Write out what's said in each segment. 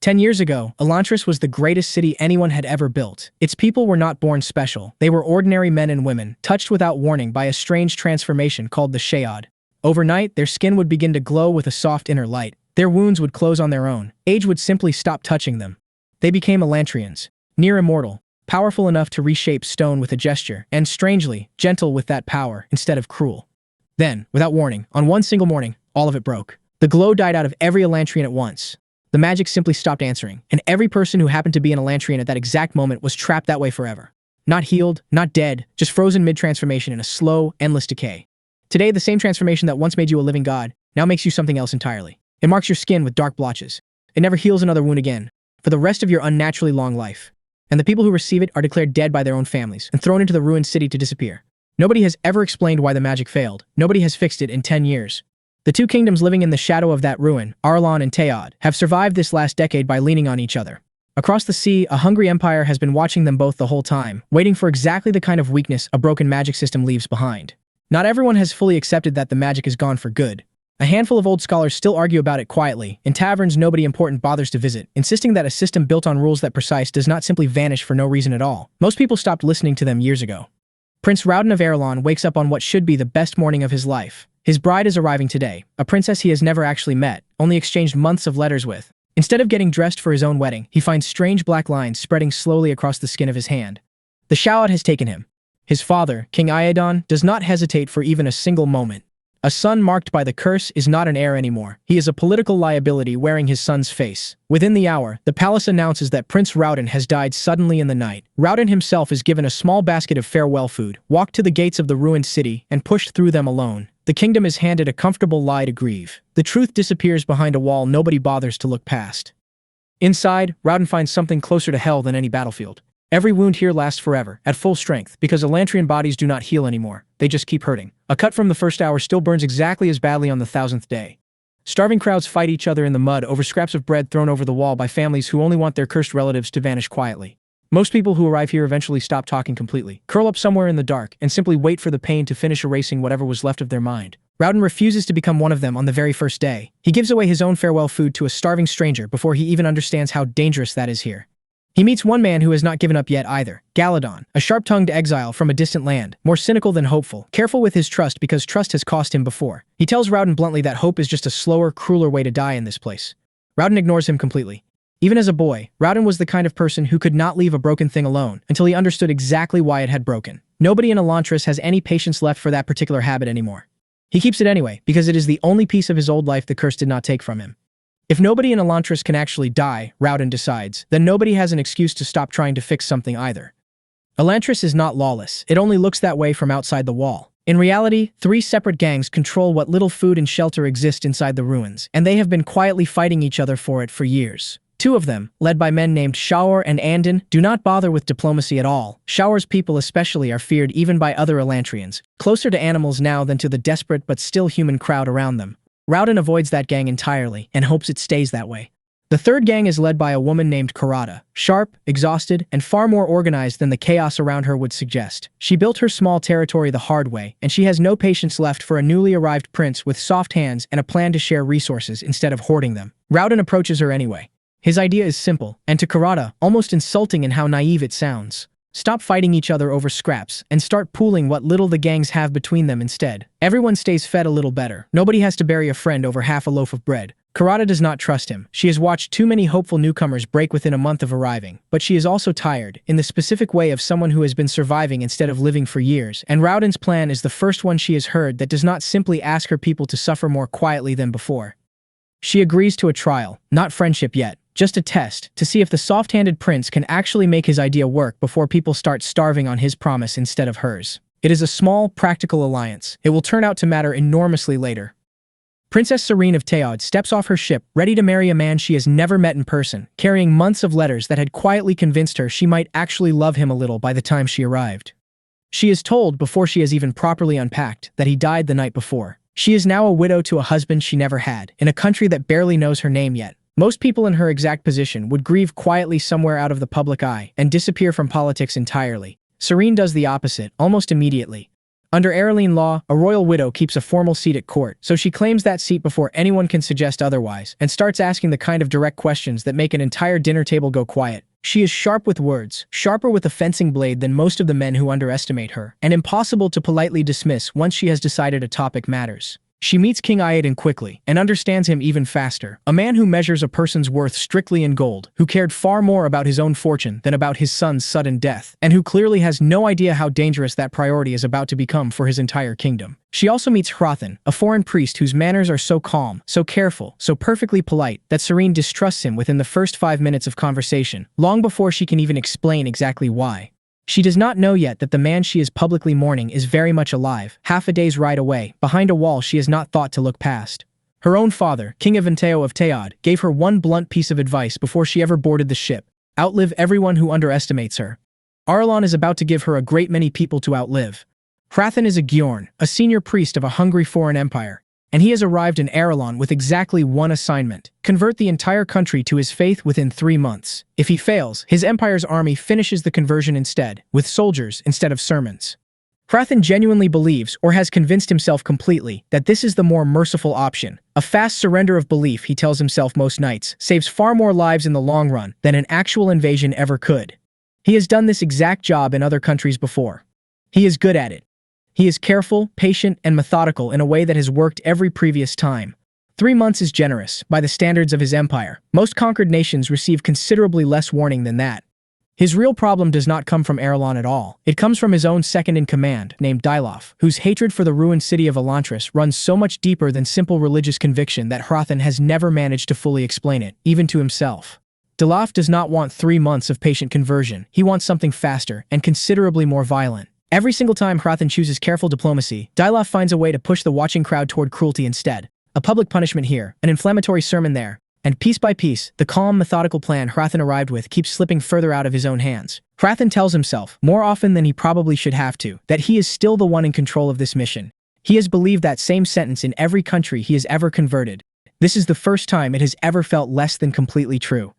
10 years ago, Elantris was the greatest city anyone had ever built. Its people were not born special. They were ordinary men and women, touched without warning by a strange transformation called the exiled. Overnight, their skin would begin to glow with a soft inner light. Their wounds would close on their own. Age would simply stop touching them. They became Elantrians, near immortal, powerful enough to reshape stone with a gesture, and strangely, gentle with that power instead of cruel. Then, without warning, on one single morning, all of it broke. The glow died out of every Elantrian at once. The magic simply stopped answering, and every person who happened to be an Elantrian at that exact moment was trapped that way forever. Not healed, not dead, just frozen mid-transformation in a slow, endless decay. Today, the same transformation that once made you a living god now makes you something else entirely. It marks your skin with dark blotches. It never heals another wound again, for the rest of your unnaturally long life. And the people who receive it are declared dead by their own families and thrown into the ruined city to disappear. Nobody has ever explained why the magic failed. Nobody has fixed it in 10 years. The two kingdoms living in the shadow of that ruin, Arlon and Teod, have survived this last decade by leaning on each other. Across the sea, a hungry empire has been watching them both the whole time, waiting for exactly the kind of weakness a broken magic system leaves behind. Not everyone has fully accepted that the magic is gone for good. A handful of old scholars still argue about it quietly. In taverns nobody important bothers to visit, insisting that a system built on rules that precise does not simply vanish for no reason at all. Most people stopped listening to them years ago. Prince Rauden of Arlon wakes up on what should be the best morning of his life. His bride is arriving today, a princess he has never actually met, only exchanged months of letters with. Instead of getting dressed for his own wedding, he finds strange black lines spreading slowly across the skin of his hand. The exiled has taken him. His father, King Iadon, does not hesitate for even a single moment. A son marked by the curse is not an heir anymore. He is a political liability wearing his son's face. Within the hour, the palace announces that Prince Rauden has died suddenly in the night. Rauden himself is given a small basket of farewell food, walked to the gates of the ruined city, and pushed through them alone. The kingdom is handed a comfortable lie to grieve. The truth disappears behind a wall nobody bothers to look past. Inside, Rauden finds something closer to hell than any battlefield. Every wound here lasts forever, at full strength, because Elantrian bodies do not heal anymore. They just keep hurting. A cut from the first hour still burns exactly as badly on the 1000th day. Starving crowds fight each other in the mud over scraps of bread thrown over the wall by families who only want their cursed relatives to vanish quietly. Most people who arrive here eventually stop talking completely, curl up somewhere in the dark, and simply wait for the pain to finish erasing whatever was left of their mind. Rauden refuses to become one of them on the very first day. He gives away his own farewell food to a starving stranger before he even understands how dangerous that is here. He meets one man who has not given up yet either, Galadon, a sharp-tongued exile from a distant land, more cynical than hopeful, careful with his trust because trust has cost him before. He tells Rauden bluntly that hope is just a slower, crueler way to die in this place. Rauden ignores him completely. Even as a boy, Rauden was the kind of person who could not leave a broken thing alone until he understood exactly why it had broken. Nobody in Elantris has any patience left for that particular habit anymore. He keeps it anyway, because it is the only piece of his old life the curse did not take from him. If nobody in Elantris can actually die, Rauden decides, then nobody has an excuse to stop trying to fix something either. Elantris is not lawless, it only looks that way from outside the wall. In reality, 3 separate gangs control what little food and shelter exist inside the ruins, and they have been quietly fighting each other for it for years. 2 of them, led by men named Shaur and Andon, do not bother with diplomacy at all. Shaur's people especially are feared even by other Elantrians, closer to animals now than to the desperate but still human crowd around them. Rauden avoids that gang entirely and hopes it stays that way. The 3rd gang is led by a woman named Karada, sharp, exhausted, and far more organized than the chaos around her would suggest. She built her small territory the hard way, and she has no patience left for a newly arrived prince with soft hands and a plan to share resources instead of hoarding them. Rauden approaches her anyway. His idea is simple, and to Karada, almost insulting in how naive it sounds. Stop fighting each other over scraps, and start pooling what little the gangs have between them instead. Everyone stays fed a little better. Nobody has to bury a friend over half a loaf of bread. Karada does not trust him. She has watched too many hopeful newcomers break within a month of arriving, but she is also tired, in the specific way of someone who has been surviving instead of living for years, and Rauden's plan is the first one she has heard that does not simply ask her people to suffer more quietly than before. She agrees to a trial, not friendship yet. Just a test, to see if the soft-handed prince can actually make his idea work before people start starving on his promise instead of hers. It is a small, practical alliance. It will turn out to matter enormously later. Princess Serene of Teod steps off her ship, ready to marry a man she has never met in person, carrying months of letters that had quietly convinced her she might actually love him a little by the time she arrived. She is told, before she has even properly unpacked, that he died the night before. She is now a widow to a husband she never had, in a country that barely knows her name yet. Most people in her exact position would grieve quietly somewhere out of the public eye and disappear from politics entirely. Serene does the opposite, almost immediately. Under Araline law, a royal widow keeps a formal seat at court, so she claims that seat before anyone can suggest otherwise, and starts asking the kind of direct questions that make an entire dinner table go quiet. She is sharp with words, sharper with a fencing blade than most of the men who underestimate her, and impossible to politely dismiss once she has decided a topic matters. She meets King Iadon quickly, and understands him even faster. A man who measures a person's worth strictly in gold, who cared far more about his own fortune than about his son's sudden death, and who clearly has no idea how dangerous that priority is about to become for his entire kingdom. She also meets Hrathen, a foreign priest whose manners are so calm, so careful, so perfectly polite, that Serene distrusts him within the first 5 minutes of conversation, long before she can even explain exactly why. She does not know yet that the man she is publicly mourning is very much alive, half a day's ride away, behind a wall she has not thought to look past. Her own father, King Eventeo of Teod, gave her one blunt piece of advice before she ever boarded the ship: outlive everyone who underestimates her. Arlon is about to give her a great many people to outlive. Hrathen is a Gjorn, a senior priest of a hungry foreign empire, and he has arrived in Arlon with exactly one assignment: convert the entire country to his faith within 3 months. If he fails, his empire's army finishes the conversion instead, with soldiers instead of sermons. Hrathen genuinely believes, or has convinced himself completely, that this is the more merciful option. A fast surrender of belief, he tells himself most nights, saves far more lives in the long run than an actual invasion ever could. He has done this exact job in other countries before. He is good at it. He is careful, patient, and methodical in a way that has worked every previous time. 3 months is generous, by the standards of his empire. Most conquered nations receive considerably less warning than that. His real problem does not come from Arlon at all. It comes from his own second-in-command, named Dylof, whose hatred for the ruined city of Elantris runs so much deeper than simple religious conviction that Hrathen has never managed to fully explain it, even to himself. Dylof does not want 3 months of patient conversion. He wants something faster, and considerably more violent. Every single time Hrathen chooses careful diplomacy, Dylof finds a way to push the watching crowd toward cruelty instead. A public punishment here, an inflammatory sermon there, and piece by piece, the calm, methodical plan Hrathen arrived with keeps slipping further out of his own hands. Hrathen tells himself, more often than he probably should have to, that he is still the one in control of this mission. He has believed that same sentence in every country he has ever converted. This is the first time it has ever felt less than completely true.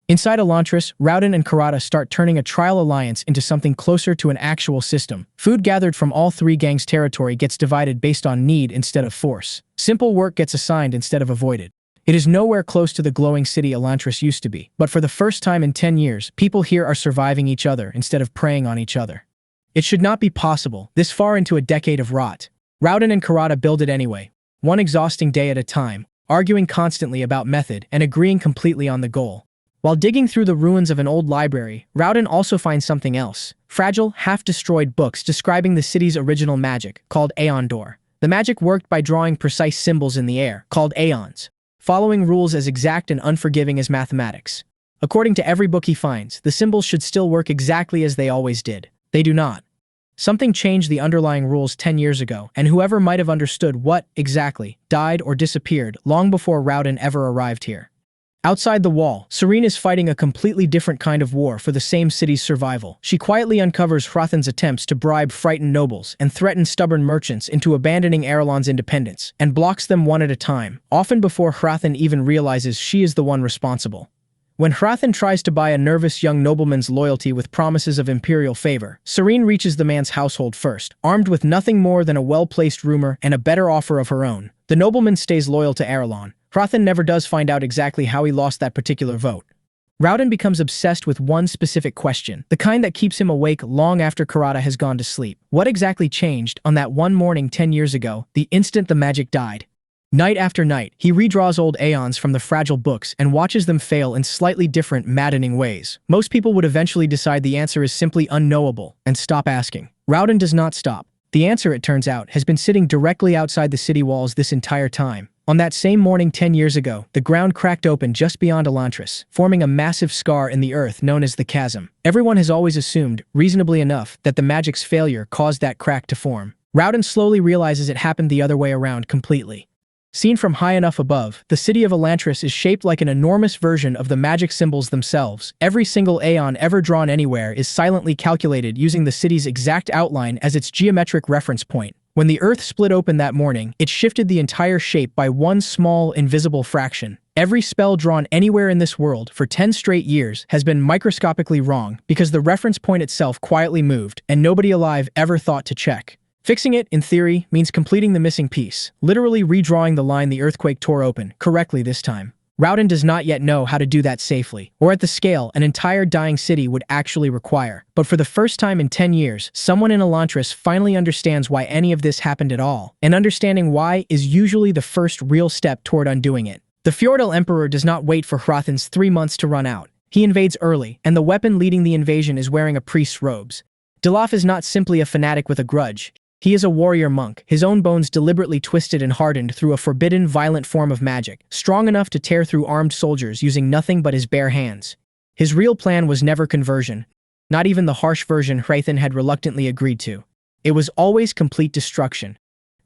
Inside Elantris, Rauden and Karata start turning a trial alliance into something closer to an actual system. Food gathered from all 3 gangs' territory gets divided based on need instead of force. Simple work gets assigned instead of avoided. It is nowhere close to the glowing city Elantris used to be, but for the first time in 10 years, people here are surviving each other instead of preying on each other. It should not be possible, this far into a decade of rot. Rauden and Karata build it anyway, one exhausting day at a time, arguing constantly about method and agreeing completely on the goal. While digging through the ruins of an old library, Rauden also finds something else: fragile, half-destroyed books describing the city's original magic, called Aeon Door. The magic worked by drawing precise symbols in the air, called aeons, following rules as exact and unforgiving as mathematics. According to every book he finds, the symbols should still work exactly as they always did. They do not. Something changed the underlying rules 10 years ago, and whoever might have understood what, exactly, died or disappeared long before Rauden ever arrived here. Outside the wall, Serene is fighting a completely different kind of war for the same city's survival. She quietly uncovers Hrathen's attempts to bribe frightened nobles and threaten stubborn merchants into abandoning Arlon's independence, and blocks them one at a time, often before Hrathen even realizes she is the one responsible. When Hrathen tries to buy a nervous young nobleman's loyalty with promises of imperial favor, Serene reaches the man's household first, armed with nothing more than a well-placed rumor and a better offer of her own. The nobleman stays loyal to Arlon. Hrathen never does find out exactly how he lost that particular vote. Rauden becomes obsessed with one specific question, the kind that keeps him awake long after Karata has gone to sleep. What exactly changed on that one morning 10 years ago, the instant the magic died? Night after night, he redraws old aeons from the fragile books and watches them fail in slightly different, maddening ways. Most people would eventually decide the answer is simply unknowable and stop asking. Rauden does not stop. The answer, it turns out, has been sitting directly outside the city walls this entire time. On that same morning 10 years ago, the ground cracked open just beyond Elantris, forming a massive scar in the earth known as the chasm. Everyone has always assumed, reasonably enough, that the magic's failure caused that crack to form. Rauden slowly realizes it happened the other way around completely. Seen from high enough above, the city of Elantris is shaped like an enormous version of the magic symbols themselves. Every single aeon ever drawn anywhere is silently calculated using the city's exact outline as its geometric reference point. When the earth split open that morning, it shifted the entire shape by one small, invisible fraction. Every spell drawn anywhere in this world for 10 straight years has been microscopically wrong because the reference point itself quietly moved, and nobody alive ever thought to check. Fixing it, in theory, means completing the missing piece, literally redrawing the line the earthquake tore open, correctly this time. Rauden does not yet know how to do that safely, or at the scale an entire dying city would actually require. But for the first time in 10 years, someone in Elantris finally understands why any of this happened at all, and understanding why is usually the first real step toward undoing it. The Fjordell Emperor does not wait for Hrathen's 3 months to run out. He invades early, and the weapon leading the invasion is wearing a priest's robes. Dilaf is not simply a fanatic with a grudge. He is a warrior monk, his own bones deliberately twisted and hardened through a forbidden, violent form of magic, strong enough to tear through armed soldiers using nothing but his bare hands. His real plan was never conversion, not even the harsh version Hrathen had reluctantly agreed to. It was always complete destruction,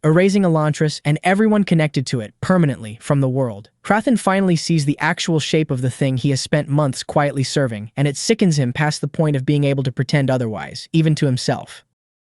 erasing Elantris and everyone connected to it permanently from the world. Hrathen finally sees the actual shape of the thing he has spent months quietly serving, and it sickens him past the point of being able to pretend otherwise, even to himself.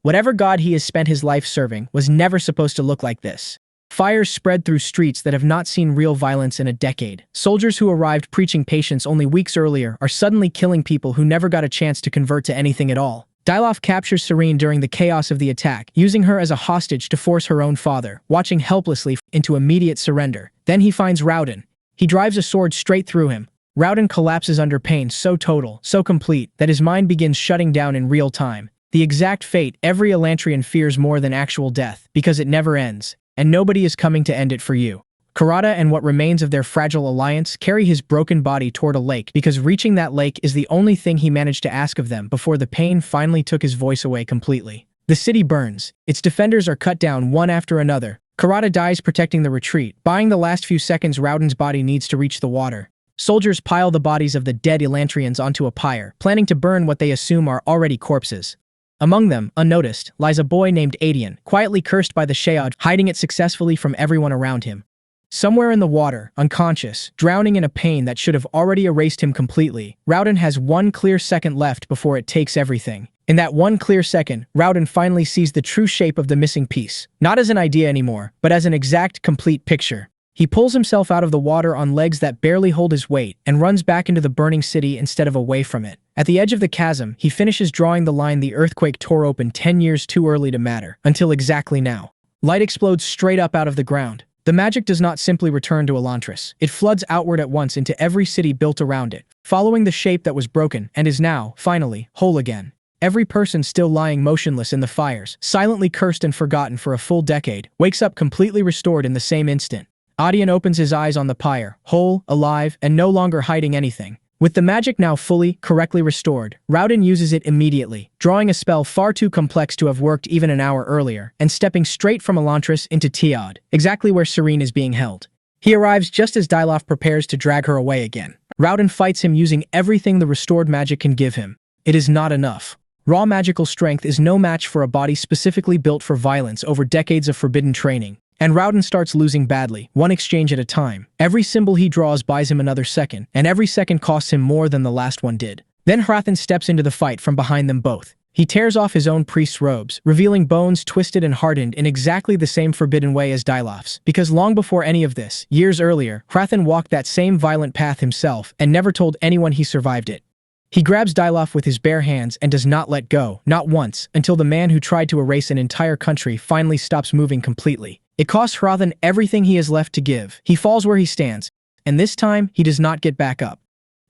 Whatever god he has spent his life serving was never supposed to look like this. Fires spread through streets that have not seen real violence in a decade. Soldiers who arrived preaching patience only weeks earlier are suddenly killing people who never got a chance to convert to anything at all. Dilaf captures Serene during the chaos of the attack, using her as a hostage to force her own father, watching helplessly into immediate surrender. Then he finds Rauden. He drives a sword straight through him. Rauden collapses under pain so total, so complete, that his mind begins shutting down in real time. The exact fate every Elantrian fears more than actual death, because it never ends, and nobody is coming to end it for you. Karada and what remains of their fragile alliance carry his broken body toward a lake because reaching that lake is the only thing he managed to ask of them before the pain finally took his voice away completely. The city burns. Its defenders are cut down one after another. Karada dies protecting the retreat, buying the last few seconds Rauden's body needs to reach the water. Soldiers pile the bodies of the dead Elantrians onto a pyre, planning to burn what they assume are already corpses. Among them, unnoticed, lies a boy named Adian, quietly cursed by the Shead, hiding it successfully from everyone around him. Somewhere in the water, unconscious, drowning in a pain that should have already erased him completely, Rauden has one clear second left before it takes everything. In that one clear second, Rauden finally sees the true shape of the missing piece, not as an idea anymore, but as an exact, complete picture. He pulls himself out of the water on legs that barely hold his weight and runs back into the burning city instead of away from it. At the edge of the chasm, he finishes drawing the line the earthquake tore open 10 years too early to matter, until exactly now. Light explodes straight up out of the ground. The magic does not simply return to Elantris. It floods outward at once into every city built around it, following the shape that was broken and is now, finally, whole again. Every person still lying motionless in the fires, silently cursed and forgotten for a full decade, wakes up completely restored in the same instant. Adian opens his eyes on the pyre, whole, alive, and no longer hiding anything. With the magic now fully, correctly restored, Rauden uses it immediately, drawing a spell far too complex to have worked even an hour earlier, and stepping straight from Elantris into Tiad, exactly where Serene is being held. He arrives just as Dilaf prepares to drag her away again. Rauden fights him using everything the restored magic can give him. It is not enough. Raw magical strength is no match for a body specifically built for violence over decades of forbidden training. And Rauden starts losing badly, one exchange at a time. Every symbol he draws buys him another second, and every second costs him more than the last one did. Then Hrathen steps into the fight from behind them both. He tears off his own priest's robes, revealing bones twisted and hardened in exactly the same forbidden way as Dilaf's, because long before any of this, years earlier, Hrathen walked that same violent path himself and never told anyone he survived it. He grabs Dilaf with his bare hands and does not let go, not once, until the man who tried to erase an entire country finally stops moving completely. It costs Hrathen everything he has left to give. He falls where he stands, and this time, he does not get back up.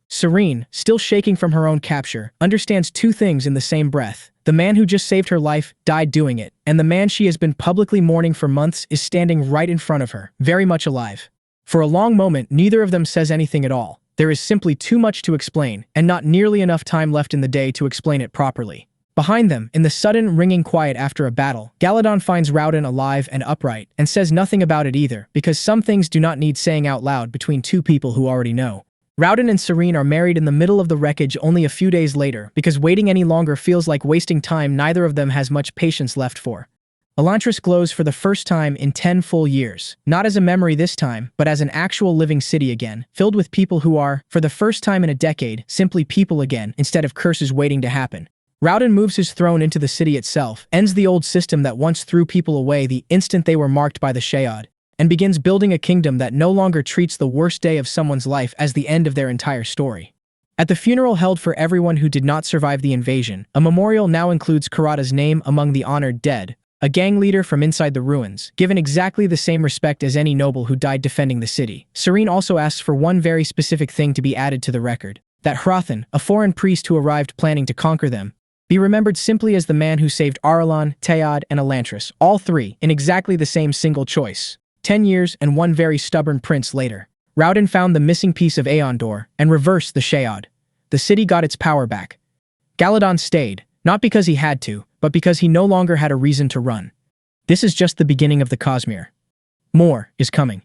Serene, still shaking from her own capture, understands two things in the same breath. The man who just saved her life died doing it, and the man she has been publicly mourning for months is standing right in front of her, very much alive. For a long moment, neither of them says anything at all. There is simply too much to explain, and not nearly enough time left in the day to explain it properly. Behind them, in the sudden, ringing quiet after a battle, Galadon finds Rauden alive and upright, and says nothing about it either, because some things do not need saying out loud between two people who already know. Rauden and Serene are married in the middle of the wreckage only a few days later, because waiting any longer feels like wasting time neither of them has much patience left for. Elantris glows for the first time in 10 full years, not as a memory this time, but as an actual living city again, filled with people who are, for the first time in a decade, simply people again, instead of curses waiting to happen. Rauden moves his throne into the city itself, ends the old system that once threw people away the instant they were marked by the Shead, and begins building a kingdom that no longer treats the worst day of someone's life as the end of their entire story. At the funeral held for everyone who did not survive the invasion, a memorial now includes Karada's name among the honored dead, a gang leader from inside the ruins, given exactly the same respect as any noble who died defending the city. Serene also asks for one very specific thing to be added to the record: that Hrathan, a foreign priest who arrived planning to conquer them, be remembered simply as the man who saved Arelon, Teod, and Elantris, all three, in exactly the same single choice. 10 years and one very stubborn prince later, Rauden found the missing piece of Aeon Door and reversed the Shead. The city got its power back. Galadon stayed, not because he had to, but because he no longer had a reason to run. This is just the beginning of the Cosmere. More is coming.